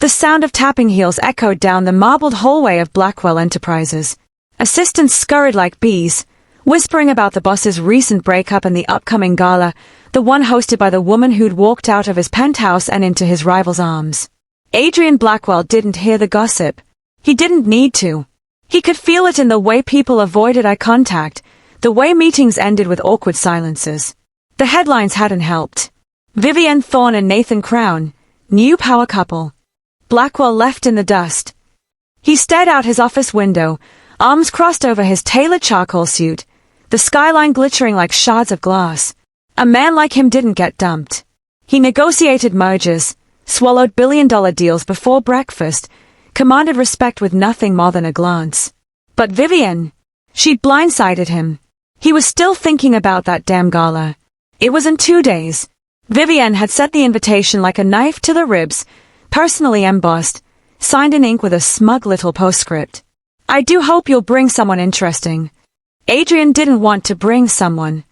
The sound of tapping heels echoed down the marbled hallway of Blackwell Enterprises. Assistants scurried like bees, whispering about the boss's recent breakup and the upcoming gala, the one hosted by the woman who'd walked out of his penthouse and into his rival's arms. Adrian Blackwell didn't hear the gossip. He didn't need to. He could feel it in the way people avoided eye contact, the way meetings ended with awkward silences. The headlines hadn't helped. Vivienne Thorne and Nathan Crown, new power couple. Blackwell left in the dust. He stared out his office window, arms crossed over his tailored charcoal suit, the skyline glittering like shards of glass. A man like him didn't get dumped. He negotiated mergers, swallowed billion-dollar deals before breakfast, commanded respect with nothing more than a glance. But Vivienne, she'd blindsided him. He was still thinking about that damn gala. It was in 2 days. Vivienne had set the invitation like a knife to the ribs, personally embossed, signed in ink with a smug little postscript. I do hope you'll bring someone interesting. Adrian didn't want to bring someone.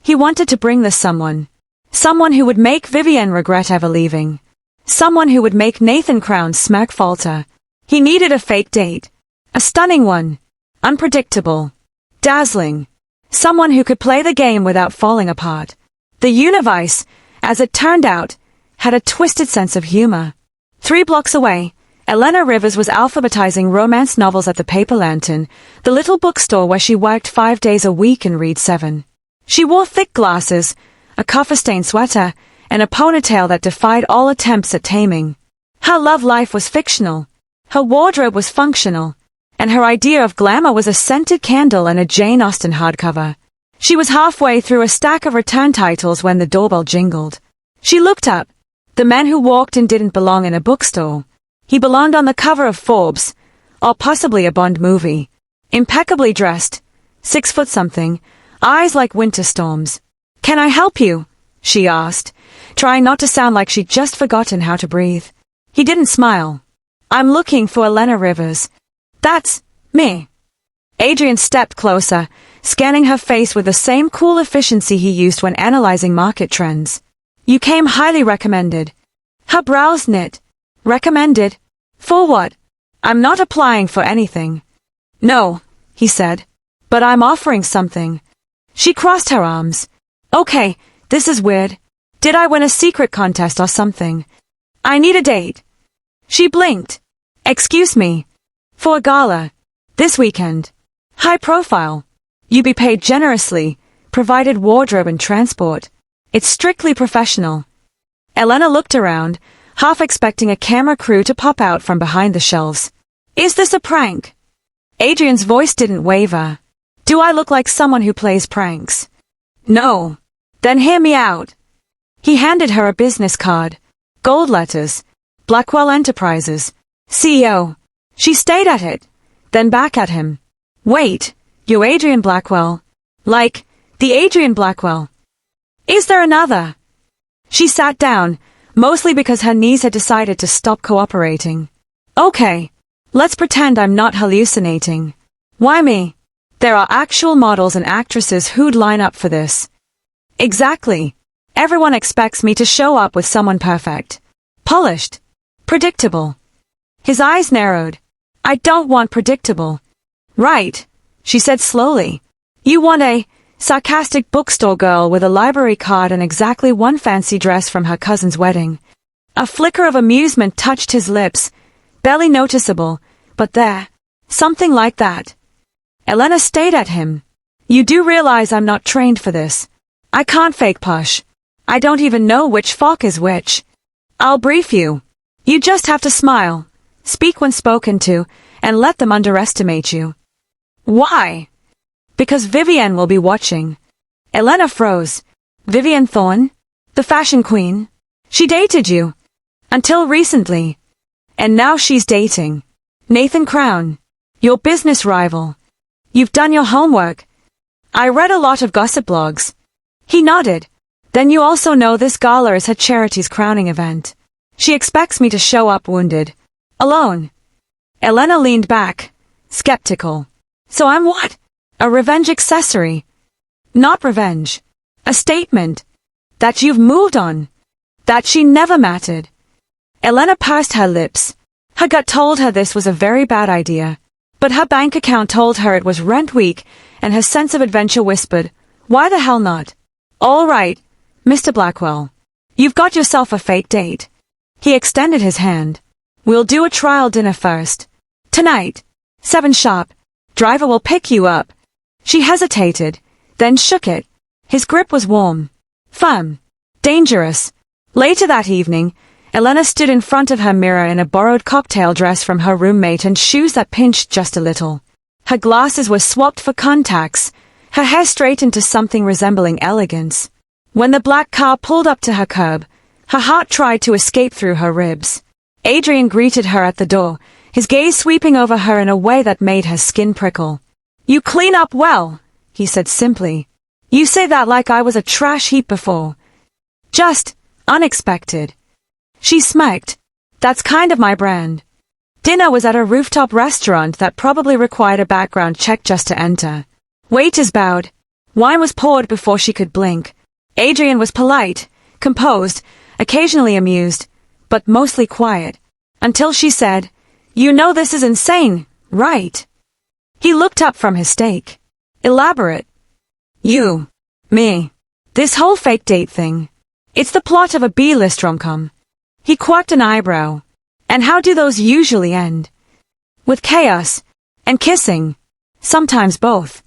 He wanted to bring the someone. Someone who would make Vivienne regret ever leaving. Someone who would make Nathan Crown smirk falter. He needed a fake date. A stunning one. Unpredictable. Dazzling. Someone who could play the game without falling apart. The universe, as it turned out, had a twisted sense of humor. 3 blocks away, Elena Rivers was alphabetizing romance novels at the Paper Lantern, the little bookstore where she worked 5 days a week and read 7. She wore thick glasses, a coffee-stained sweater, and a ponytail that defied all attempts at taming. Her love life was fictional. Her wardrobe was functional. And her idea of glamour was a scented candle and a Jane Austen hardcover. She was halfway through a stack of return titles when the doorbell jingled. She looked up. The man who walked in didn't belong in a bookstore. He belonged on the cover of Forbes, or possibly a Bond movie. Impeccably dressed, 6 foot something, eyes like winter storms. Can I help you? She asked, trying not to sound like she'd just forgotten how to breathe. He didn't smile. I'm looking for Elena Rivers. That's me. Adrian stepped closer, scanning her face with the same cool efficiency he used when analyzing market trends. You came highly recommended. Her brows knit. Recommended? For what? I'm not applying for anything. No, he said. But I'm offering something. She crossed her arms. Okay, this is weird. Did I win a secret contest or something? I need a date. She blinked. Excuse me. For a gala. This weekend. High profile. You be paid generously, provided wardrobe and transport. It's strictly professional. Elena looked around, half expecting a camera crew to pop out from behind the shelves. Is this a prank? Adrian's voice didn't waver. Do I look like someone who plays pranks? No. Then hear me out. He handed her a business card. Gold letters. Blackwell Enterprises. CEO. She stayed at it, then back at him. Wait, you Adrian Blackwell. Like, the Adrian Blackwell. Is there another? She sat down, mostly because her knees had decided to stop cooperating. Okay, let's pretend I'm not hallucinating. Why me? There are actual models and actresses who'd line up for this. Exactly. Everyone expects me to show up with someone perfect. Polished. Predictable. His eyes narrowed. I don't want predictable. Right, she said slowly. You want a sarcastic bookstore girl with a library card and exactly one fancy dress from her cousin's wedding. A flicker of amusement touched his lips, barely noticeable, but there. Something like that. Elena stayed at him. You do realize I'm not trained for this. I can't fake push. I don't even know which fork is which. I'll brief you. You just have to smile, speak when spoken to, and let them underestimate you. Why? Because Vivienne will be watching. Elena froze. Vivienne Thorne? The fashion queen? She dated you. Until recently. And now she's dating. Nathan Crown. Your business rival. You've done your homework. I read a lot of gossip blogs. He nodded. Then you also know this gala is her charity's crowning event. She expects me to show up wounded. Alone. Elena leaned back, skeptical. So I'm what? A revenge accessory. Not revenge. A statement. That you've moved on. That she never mattered. Elena pursed her lips. Her gut told her this was a very bad idea. But her bank account told her it was rent week, and her sense of adventure whispered, why the hell not? All right, Mr. Blackwell. You've got yourself a fake date. He extended his hand. We'll do a trial dinner first. Tonight. 7 sharp. Driver will pick you up. She hesitated, then shook it. His grip was warm, firm, dangerous. Later that evening, Elena stood in front of her mirror in a borrowed cocktail dress from her roommate and shoes that pinched just a little. Her glasses were swapped for contacts, her hair straightened to something resembling elegance. When the black car pulled up to her curb, her heart tried to escape through her ribs. Adrian greeted her at the door, his gaze sweeping over her in a way that made her skin prickle. You clean up well, he said simply. You say that like I was a trash heap before. Just unexpected. She smirked. That's kind of my brand. Dinner was at a rooftop restaurant that probably required a background check just to enter. Waiters bowed. Wine was poured before she could blink. Adrian was polite, composed, occasionally amused, but mostly quiet. Until she said, You know this is insane, right? He looked up from his steak. Elaborate. You. Me. This whole fake date thing. It's the plot of a B-list rom-com. He quirked an eyebrow. And how do those usually end? With chaos. And kissing. Sometimes both.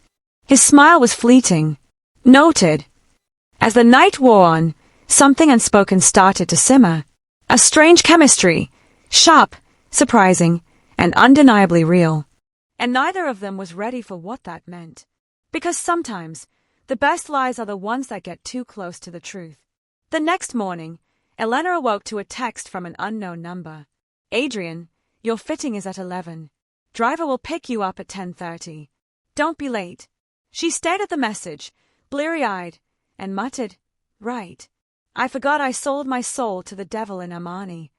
His smile was fleeting. Noted. As the night wore on, something unspoken started to simmer. A strange chemistry. Sharp, surprising, and undeniably real. And neither of them was ready for what that meant. Because sometimes, the best lies are the ones that get too close to the truth. The next morning, Elena awoke to a text from an unknown number. Adrian, your fitting is at 11. Driver will pick you up at 10:30. Don't be late. She stared at the message, bleary-eyed, and muttered, Right. I forgot I sold my soul to the devil in Armani.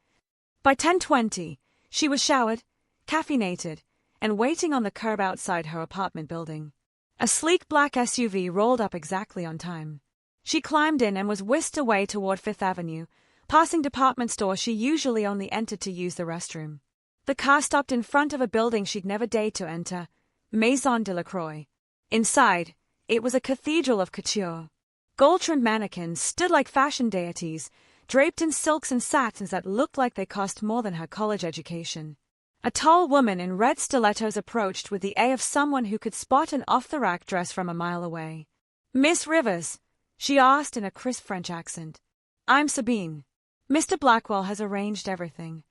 By 10:20, she was showered, caffeinated, and waiting on the curb outside her apartment building. A sleek black SUV rolled up exactly on time. She climbed in and was whisked away toward Fifth Avenue, passing department stores she usually only entered to use the restroom. The car stopped in front of a building she'd never dared to enter, Maison de la Croix. Inside, it was a cathedral of couture. Gold-trimmed mannequins stood like fashion deities, draped in silks and satins that looked like they cost more than her college education. A tall woman in red stilettos approached with the air of someone who could spot an off-the-rack dress from a mile away. Miss Rivers, she asked in a crisp French accent. I'm Sabine. Mr. Blackwell has arranged everything.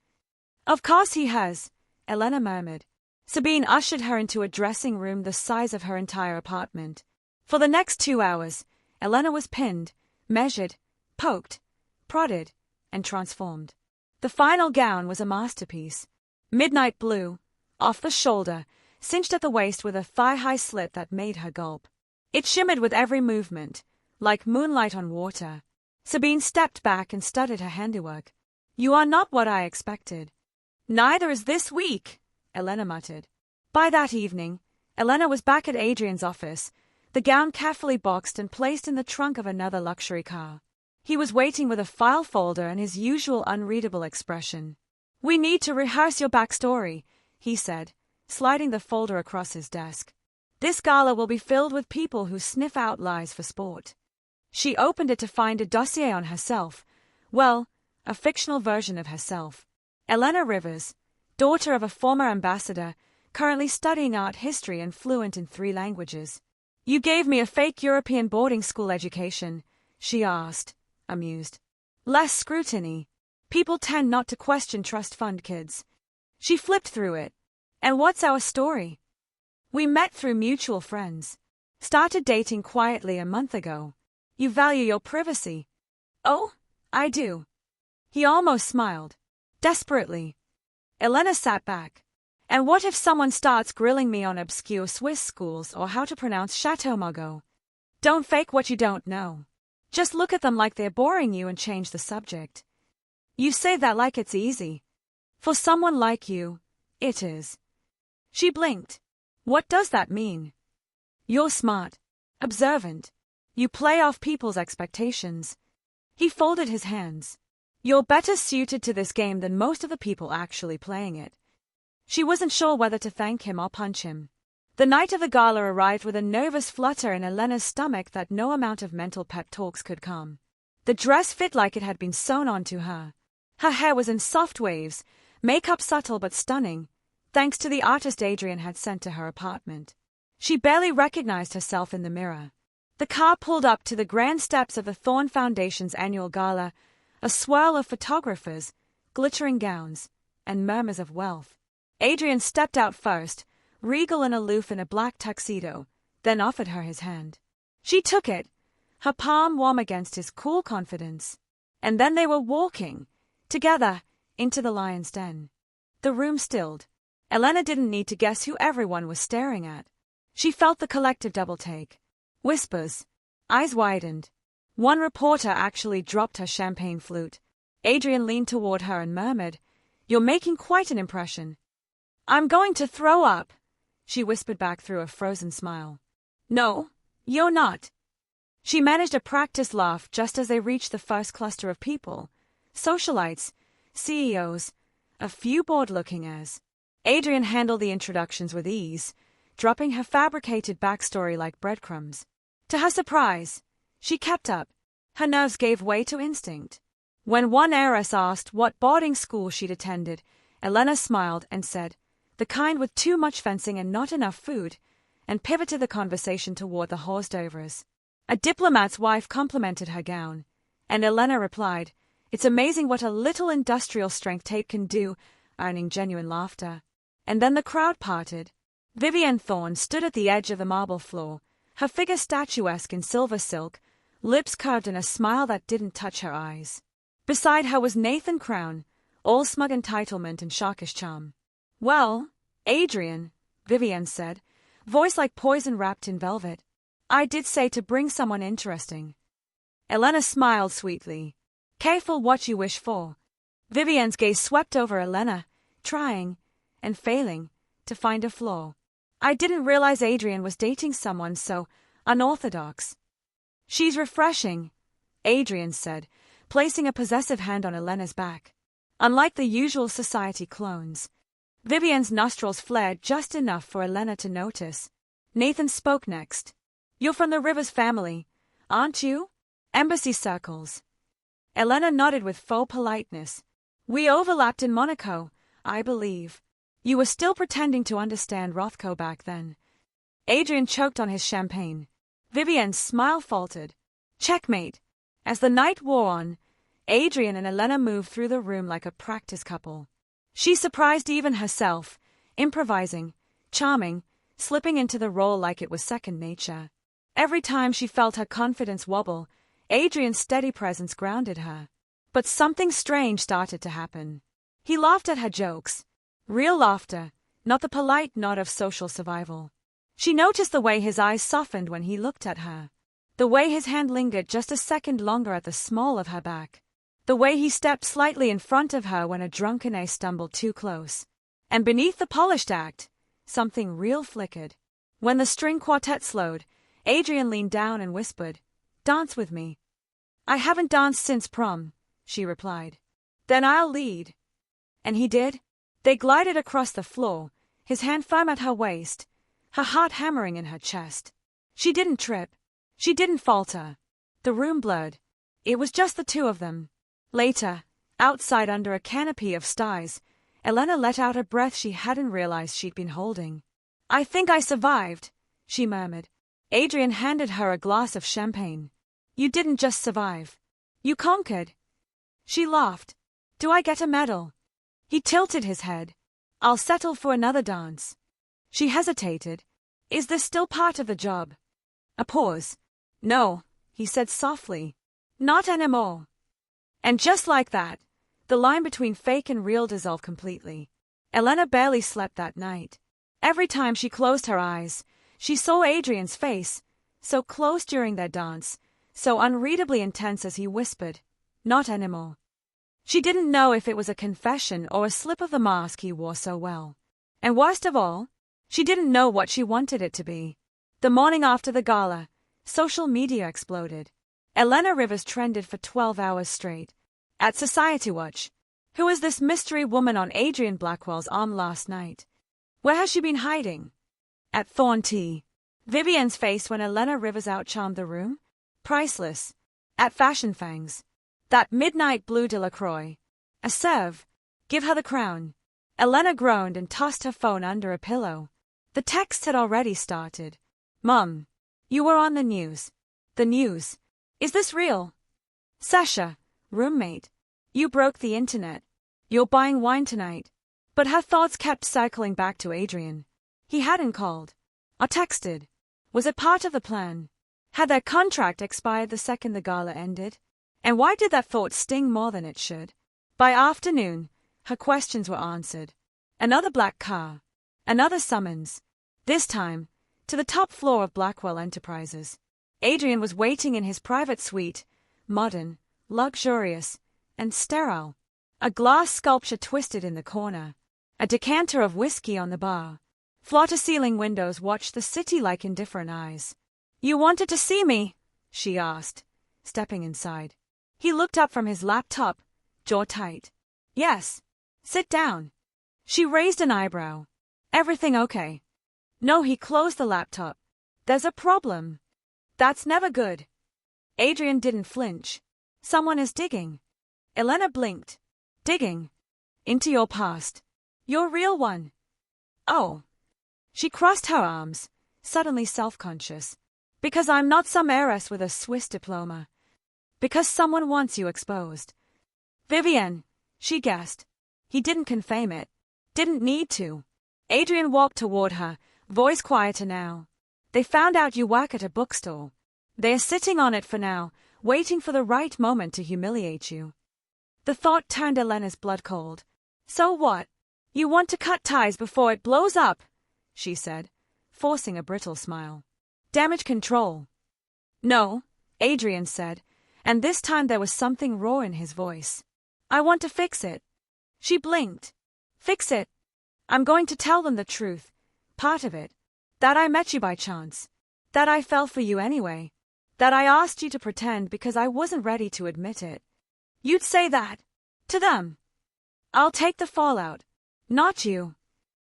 Of course he has, Elena murmured. Sabine ushered her into a dressing room the size of her entire apartment. For the next 2 hours, Elena was pinned, measured, poked, prodded, and transformed. The final gown was a masterpiece. Midnight blue, off the shoulder, cinched at the waist with a thigh-high slit that made her gulp. It shimmered with every movement, like moonlight on water. Sabine stepped back and studied her handiwork. You are not what I expected. Neither is this week, Elena muttered. By that evening, Elena was back at Adrian's office, the gown carefully boxed and placed in the trunk of another luxury car. He was waiting with a file folder and his usual unreadable expression. We need to rehearse your backstory, he said, sliding the folder across his desk. This gala will be filled with people who sniff out lies for sport. She opened it to find a dossier on herself. Well, a fictional version of herself. Elena Rivers, daughter of a former ambassador, currently studying art history and fluent in 3 languages. You gave me a fake European boarding school education, she asked, amused. Less scrutiny. People tend not to question trust fund kids. She flipped through it. And what's our story? We met through mutual friends. Started dating quietly a month ago. You value your privacy. Oh, I do. He almost smiled. Desperately. Elena sat back. And what if someone starts grilling me on obscure Swiss schools or how to pronounce Chateau Margaux? Don't fake what you don't know. Just look at them like they're boring you and change the subject. You say that like it's easy. For someone like you, it is. She blinked. What does that mean? You're smart. Observant. You play off people's expectations. He folded his hands. You're better suited to this game than most of the people actually playing it. She wasn't sure whether to thank him or punch him. The night of the gala arrived with a nervous flutter in Elena's stomach that no amount of mental pep talks could calm. The dress fit like it had been sewn onto her. Her hair was in soft waves, makeup subtle but stunning, thanks to the artist Adrian had sent to her apartment. She barely recognized herself in the mirror. The car pulled up to the grand steps of the Thorn Foundation's annual gala, a swirl of photographers, glittering gowns, and murmurs of wealth. Adrian stepped out first, regal and aloof in a black tuxedo, then offered her his hand. She took it, her palm warm against his cool confidence. And then they were walking, together, into the lion's den. The room stilled. Elena didn't need to guess who everyone was staring at. She felt the collective double-take. Whispers. Eyes widened. One reporter actually dropped her champagne flute. Adrian leaned toward her and murmured, "You're making quite an impression." "I'm going to throw up," she whispered back through a frozen smile. "No, you're not." She managed a practiced laugh just as they reached the first cluster of people. Socialites, CEOs, a few bored-looking as. Adrian handled the introductions with ease, dropping her fabricated backstory like breadcrumbs. To her surprise, she kept up. Her nerves gave way to instinct. When one heiress asked what boarding school she'd attended, Elena smiled and said, "The kind with too much fencing and not enough food," and pivoted the conversation toward the Horsdovers. A diplomat's wife complimented her gown, and Elena replied, "It's amazing what a little industrial-strength tape can do," earning genuine laughter. And then the crowd parted. Vivienne Thorne stood at the edge of the marble floor, her figure statuesque in silver silk, lips curved in a smile that didn't touch her eyes. Beside her was Nathan Crown, all smug entitlement and sharkish charm. "Well, Adrian," Vivienne said, voice like poison wrapped in velvet, "I did say to bring someone interesting." Elena smiled sweetly. "Careful what you wish for." Vivienne's gaze swept over Elena, trying, and failing, to find a flaw. "I didn't realize Adrian was dating someone so unorthodox." "She's refreshing," Adrian said, placing a possessive hand on Elena's back. Unlike the usual society clones, Vivienne's nostrils flared just enough for Elena to notice. Nathan spoke next. "You're from the Rivers family, aren't you? Embassy circles." Elena nodded with faux politeness. "We overlapped in Monaco, I believe. You were still pretending to understand Rothko back then." Adrian choked on his champagne. Vivienne's smile faltered. Checkmate. As the night wore on, Adrian and Elena moved through the room like a practice couple. She surprised even herself, improvising, charming, slipping into the role like it was second nature. Every time she felt her confidence wobble, Adrian's steady presence grounded her. But something strange started to happen. He laughed at her jokes. Real laughter, not the polite nod of social survival. She noticed the way his eyes softened when he looked at her. The way his hand lingered just a second longer at the small of her back. The way he stepped slightly in front of her when a drunken ace stumbled too close. And beneath the polished act, something real flickered. When the string quartet slowed, Adrian leaned down and whispered, "Dance with me." "I haven't danced since prom," she replied. "Then I'll lead." And he did. They glided across the floor, his hand firm at her waist, her heart hammering in her chest. She didn't trip. She didn't falter. The room blurred. It was just the two of them. Later, outside under a canopy of stars, Elena let out a breath she hadn't realized she'd been holding. "I think I survived," she murmured. Adrian handed her a glass of champagne. "You didn't just survive. You conquered." She laughed. "Do I get a medal?" He tilted his head. "I'll settle for another dance." She hesitated. "Is this still part of the job?" A pause. "No," he said softly. "Not anymore." And just like that, the line between fake and real dissolved completely. Elena barely slept that night. Every time she closed her eyes, she saw Adrian's face, so close during their dance, so unreadably intense as he whispered, "Not anymore." She didn't know if it was a confession or a slip of the mask he wore so well. And worst of all, she didn't know what she wanted it to be. The morning after the gala, social media exploded. Elena Rivers trended for 12 hours straight. At Society Watch. Who is this mystery woman on Adrian Blackwell's arm last night? Where has she been hiding? At Thorn Tea. Vivian's face when Elena Rivers outcharmed the room? Priceless. At Fashion Fangs. That midnight blue Delacroix. A serve. Give her the crown. Elena groaned and tossed her phone under a pillow. The text had already started. Mum. You were on the news. The news. Is this real? Sasha. Roommate. You broke the internet. You're buying wine tonight. But her thoughts kept cycling back to Adrian. He hadn't called. Or texted. Was it part of the plan? Had their contract expired the second the gala ended? And why did that thought sting more than it should? By afternoon, her questions were answered. Another black car. Another summons. This time, to the top floor of Blackwell Enterprises. Adrian was waiting in his private suite, modern, luxurious, and sterile. A glass sculpture twisted in the corner. A decanter of whiskey on the bar. Floor-to-ceiling windows watched the city like indifferent eyes. You wanted to see me? She asked, stepping inside. He looked up from his laptop, jaw tight. Yes. Sit down. She raised an eyebrow. Everything okay? No, he closed the laptop. There's a problem. That's never good. Adrian didn't flinch. Someone is digging. Elena blinked. Digging. Into your past. Your real one. Oh. She crossed her arms, suddenly self-conscious. Because I'm not some heiress with a Swiss diploma. Because someone wants you exposed. Vivian, she guessed. He didn't confirm it. Didn't need to. Adrian walked toward her, voice quieter now. They found out you work at a bookstore. They are sitting on it for now, waiting for the right moment to humiliate you. The thought turned Elena's blood cold. So what? You want to cut ties before it blows up, she said, forcing a brittle smile. Damage control. No, Adrian said, and this time there was something raw in his voice. I want to fix it. She blinked. Fix it. I'm going to tell them the truth. Part of it. That I met you by chance. That I fell for you anyway. That I asked you to pretend because I wasn't ready to admit it. You'd say that. To them. I'll take the fallout. Not you.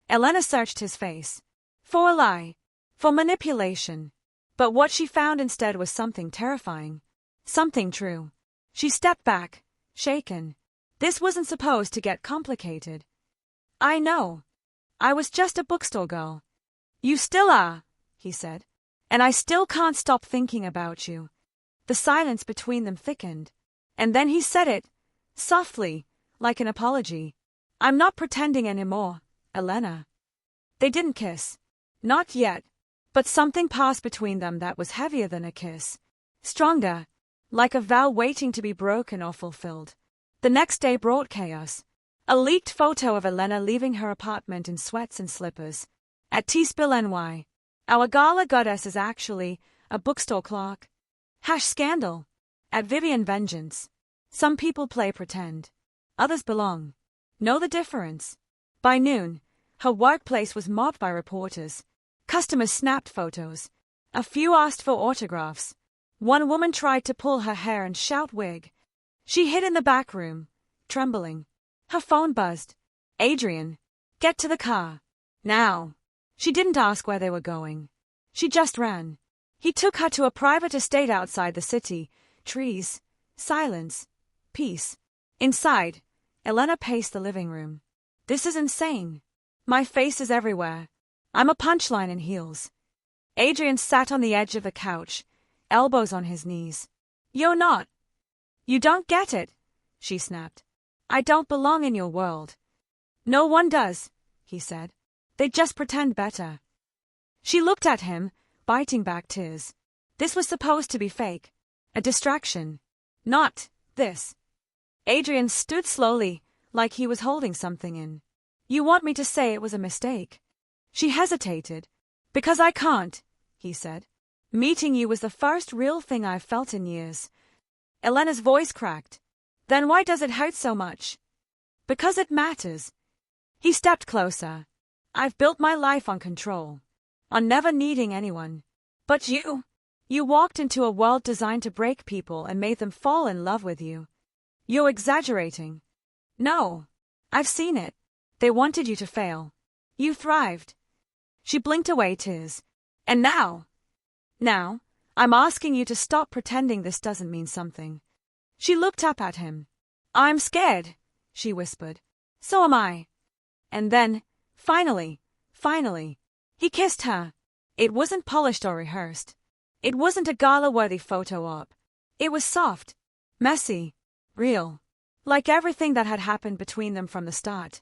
Elena searched his face. For a lie. For manipulation. But what she found instead was something terrifying. Something true. She stepped back, shaken. This wasn't supposed to get complicated. I know. I was just a bookstore girl. You still are, he said. And I still can't stop thinking about you. The silence between them thickened. And then he said it, softly, like an apology. I'm not pretending anymore, Elena. They didn't kiss. Not yet. But something passed between them that was heavier than a kiss. Stronger. Like a vow waiting to be broken or fulfilled. The next day brought chaos. A leaked photo of Elena leaving her apartment in sweats and slippers. At T-Spill NY. Our gala goddess is actually a bookstore clerk. Scandal. At Vivian Vengeance. Some people play pretend. Others belong. Know the difference. By noon, her workplace was mobbed by reporters. Customers snapped photos. A few asked for autographs. One woman tried to pull her hair and shout wig. She hid in the back room, trembling. Her phone buzzed. Adrian. Get to the car. Now. She didn't ask where they were going. She just ran. He took her to a private estate outside the city. Trees. Silence. Peace. Inside, Elena paced the living room. This is insane. My face is everywhere. I'm a punchline in heels. Adrian sat on the edge of the couch, elbows on his knees. You're not. You don't get it, she snapped. I don't belong in your world. No one does, he said. They just pretend better. She looked at him, biting back tears. This was supposed to be fake. A distraction. Not this. Adrian stood slowly, like he was holding something in. You want me to say it was a mistake? She hesitated. Because I can't, he said. Meeting you was the first real thing I've felt in years. Elena's voice cracked. Then why does it hurt so much? Because it matters. He stepped closer. I've built my life on control. On never needing anyone. But you walked into a world designed to break people and made them fall in love with you. You're exaggerating. No. I've seen it. They wanted you to fail. You thrived. She blinked away tears. And now, I'm asking you to stop pretending this doesn't mean something. She looked up at him. I'm scared, she whispered. So am I. And then, finally, he kissed her. It wasn't polished or rehearsed. It wasn't a gala-worthy photo op. It was soft, messy, real. Like everything that had happened between them from the start,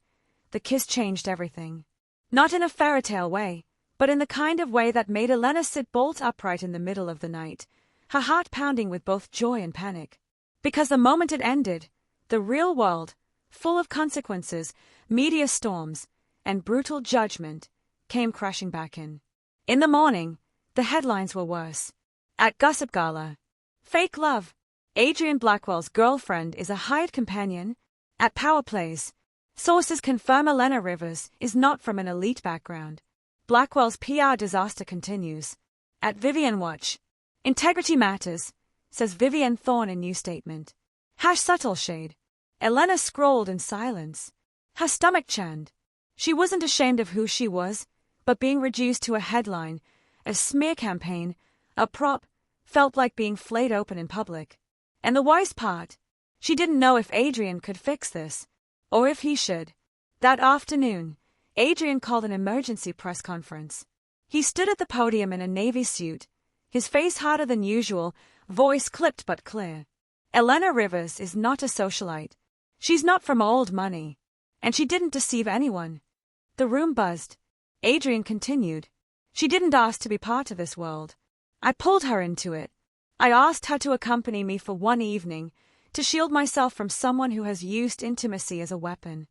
the kiss changed everything. Not in a fairy tale way, but in the kind of way that made Elena sit bolt upright in the middle of the night, her heart pounding with both joy and panic. Because the moment it ended, the real world, full of consequences, media storms, and brutal judgment, came crashing back in. In the morning, the headlines were worse. At Gossip Gala, fake love. Adrian Blackwell's girlfriend is a hired companion. At Power Plays, sources confirm Elena Rivers is not from an elite background. Blackwell's PR disaster continues. At Vivienne Watch, integrity matters, says Vivienne Thorne in new statement. Subtle shade. Elena scrolled in silence. Her stomach churned. She wasn't ashamed of who she was, but being reduced to a headline, a smear campaign, a prop, felt like being flayed open in public. And the worst part, she didn't know if Adrian could fix this, or if he should. That afternoon, Adrian called an emergency press conference. He stood at the podium in a navy suit, his face harder than usual, voice clipped but clear. Elena Rivers is not a socialite. She's not from old money. And she didn't deceive anyone. The room buzzed. Adrian continued. She didn't ask to be part of this world. I pulled her into it. I asked her to accompany me for one evening, to shield myself from someone who has used intimacy as a weapon.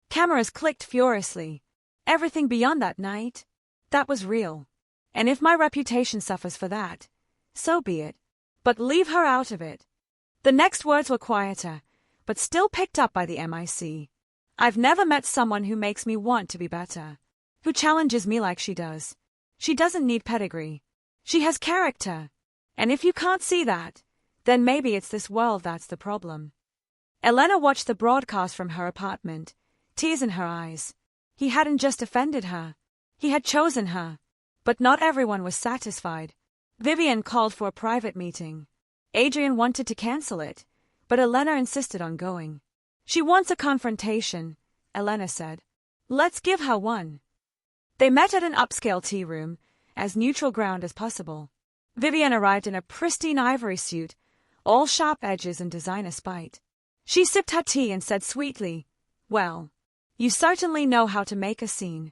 Cameras clicked furiously. Everything beyond that night, that was real. And if my reputation suffers for that, so be it. But leave her out of it. The next words were quieter, but still picked up by the MIC. I've never met someone who makes me want to be better, who challenges me like she does. She doesn't need pedigree. She has character. And if you can't see that, then maybe it's this world that's the problem. Elena watched the broadcast from her apartment, tears in her eyes. He hadn't just offended her. He had chosen her. But not everyone was satisfied. Vivienne called for a private meeting. Adrian wanted to cancel it, but Elena insisted on going. She wants a confrontation, Elena said. Let's give her one. They met at an upscale tea room, as neutral ground as possible. Vivienne arrived in a pristine ivory suit, all sharp edges and designer spite. She sipped her tea and said sweetly, Well, you certainly know how to make a scene.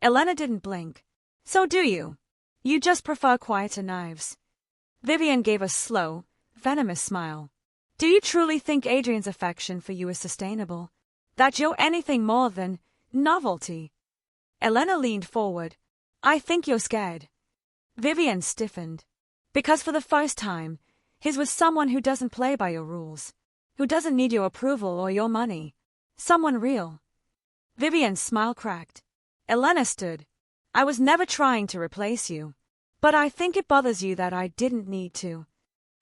Elena didn't blink. So do you? You just prefer quieter knives. Vivienne gave a slow, venomous smile. Do you truly think Adrian's affection for you is sustainable? That you're anything more than novelty? Elena leaned forward. I think you're scared. Vivienne stiffened. Because for the first time, his was someone who doesn't play by your rules, who doesn't need your approval or your money. Someone real. Vivienne's smile cracked. Elena stood. I was never trying to replace you. But I think it bothers you that I didn't need to.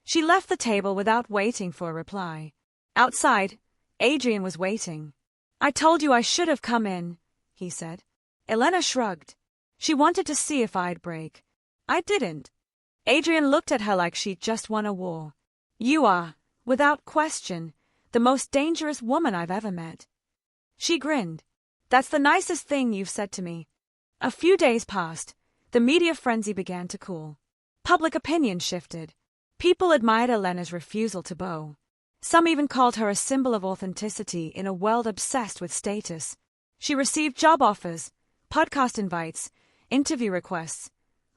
She left the table without waiting for a reply. Outside, Adrian was waiting. I told you I should have come in, he said. Elena shrugged. She wanted to see if I'd break. I didn't. Adrian looked at her like she'd just won a war. You are, without question, the most dangerous woman I've ever met. She grinned. That's the nicest thing you've said to me. A few days passed. The media frenzy began to cool. Public opinion shifted. People admired Elena's refusal to bow. Some even called her a symbol of authenticity in a world obsessed with status. She received job offers, podcast invites, interview requests,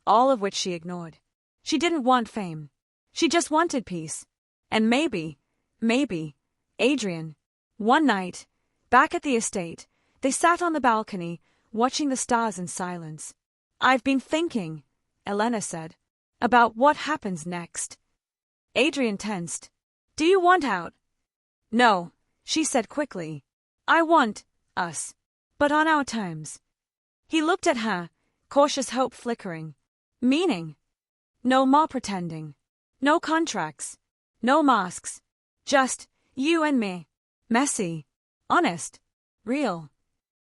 all of which she ignored. She didn't want fame. She just wanted peace. And maybe, Adrian. One night, back at the estate, they sat on the balcony, watching the stars in silence. I've been thinking, Elena said, about what happens next. Adrian tensed. Do you want out? No, she said quickly. I want us, but on our terms. He looked at her, cautious hope flickering. Meaning? No more pretending. No contracts. No masks. Just, You and me. Messy. Honest. Real.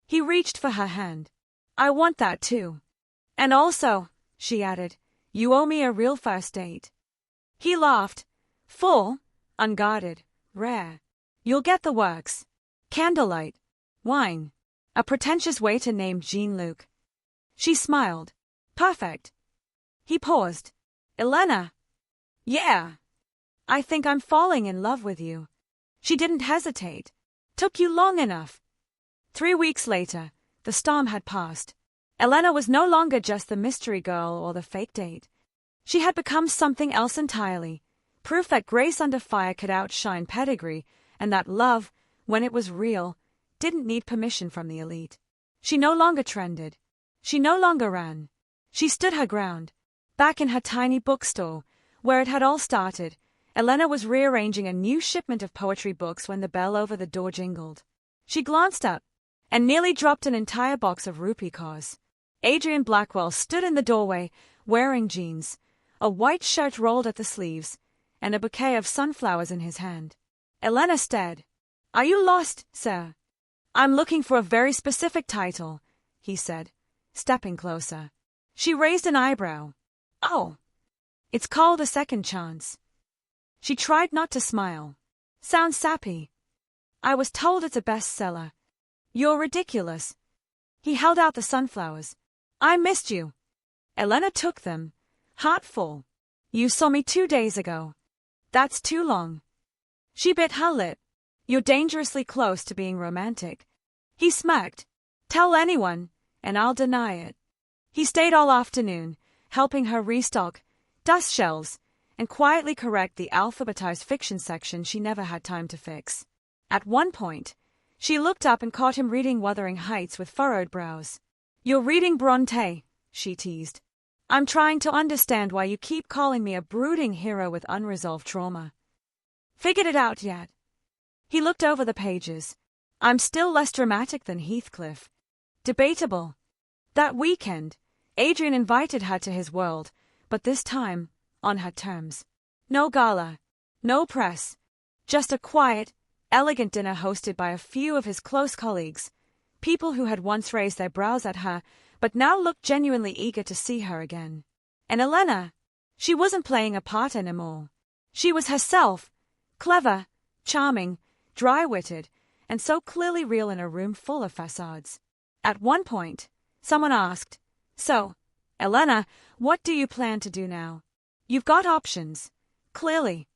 He reached for her hand. I want that too. And also, she added, you owe me a real first date. He laughed. Full, unguarded, rare. You'll get the works. Candlelight. Wine. A pretentious waiter named Jean-Luc. She smiled. Perfect. He paused. Elena. Yeah. I think I'm falling in love with you. She didn't hesitate. Took you long enough. 3 weeks later, the storm had passed. Elena was no longer just the mystery girl or the fake date. She had become something else entirely, proof that grace under fire could outshine pedigree, and that love, when it was real, didn't need permission from the elite. She no longer trended. She no longer ran. She stood her ground. Back in her tiny bookstore, where it had all started, Elena was rearranging a new shipment of poetry books when the bell over the door jingled. She glanced up, and nearly dropped an entire box of rupee coins. Adrian Blackwell stood in the doorway, wearing jeans, a white shirt rolled at the sleeves, and a bouquet of sunflowers in his hand. Elena stared. Are you lost, sir? I'm looking for a very specific title, he said, stepping closer. She raised an eyebrow. Oh. It's called A Second Chance. She tried not to smile. Sounds sappy. I was told it's a bestseller. You're ridiculous. He held out the sunflowers. I missed you. Elena took them. Heart full. You saw me 2 days ago. That's too long. She bit her lip. You're dangerously close to being romantic. He smirked. Tell anyone, and I'll deny it. He stayed all afternoon, helping her restock, dust shelves, and quietly correct the alphabetized fiction section she never had time to fix. At one point, she looked up and caught him reading Wuthering Heights with furrowed brows. You're reading Bronte, she teased. I'm trying to understand why you keep calling me a brooding hero with unresolved trauma. Figured it out yet? He looked over the pages. I'm still less dramatic than Heathcliff. Debatable. That weekend, Adrian invited her to his world, but this time, on her terms. No gala. No press. Just a quiet, elegant dinner hosted by a few of his close colleagues, people who had once raised their brows at her, but now looked genuinely eager to see her again. And Elena, she wasn't playing a part anymore. She was herself, clever, charming, dry-witted, and so clearly real in a room full of facades. At one point, someone asked, So, Elena, what do you plan to do now? You've got options, clearly.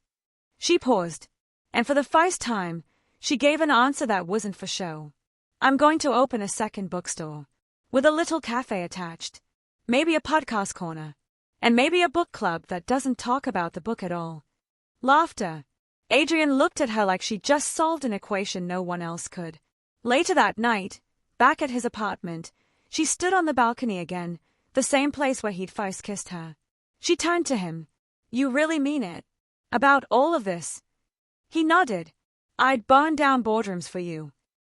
She paused, and for the first time, she gave an answer that wasn't for show. I'm going to open a second bookstore, with a little cafe attached, maybe a podcast corner, and maybe a book club that doesn't talk about the book at all. Laughter. Adrian looked at her like she'd just solved an equation no one else could. Later that night, back at his apartment, she stood on the balcony again, the same place where he'd first kissed her. She turned to him. You really mean it? About all of this? He nodded. I'd burn down boardrooms for you.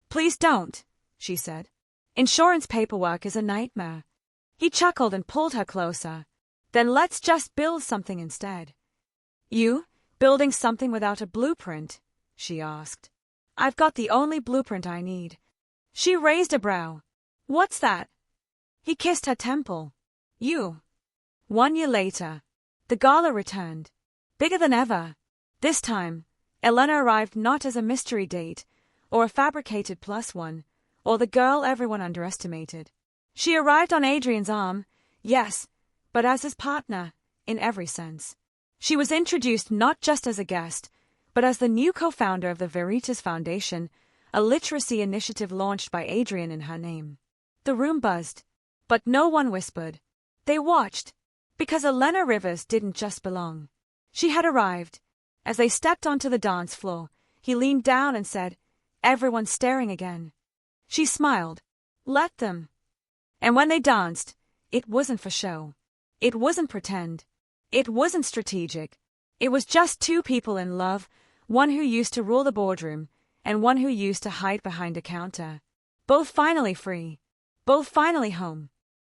Please don't, she said. Insurance paperwork is a nightmare. He chuckled and pulled her closer. Then let's just build something instead. You? Building something without a blueprint? She asked. I've got the only blueprint I need. She raised a brow. What's that? He kissed her temple. You. 1 year later, the gala returned. Bigger than ever. This time, Elena arrived not as a mystery date, or a fabricated +1, or the girl everyone underestimated. She arrived on Adrian's arm, yes, but as his partner, in every sense. She was introduced not just as a guest, but as the new co-founder of the Veritas Foundation, a literacy initiative launched by Adrian in her name. The room buzzed, but no one whispered. They watched, because Elena Rivers didn't just belong. She had arrived. As they stepped onto the dance floor, he leaned down and said, Everyone's staring again. She smiled. Let them. And when they danced, it wasn't for show. It wasn't pretend. It wasn't strategic. It was just two people in love, one who used to rule the boardroom, and one who used to hide behind a counter. Both finally free. Both finally home.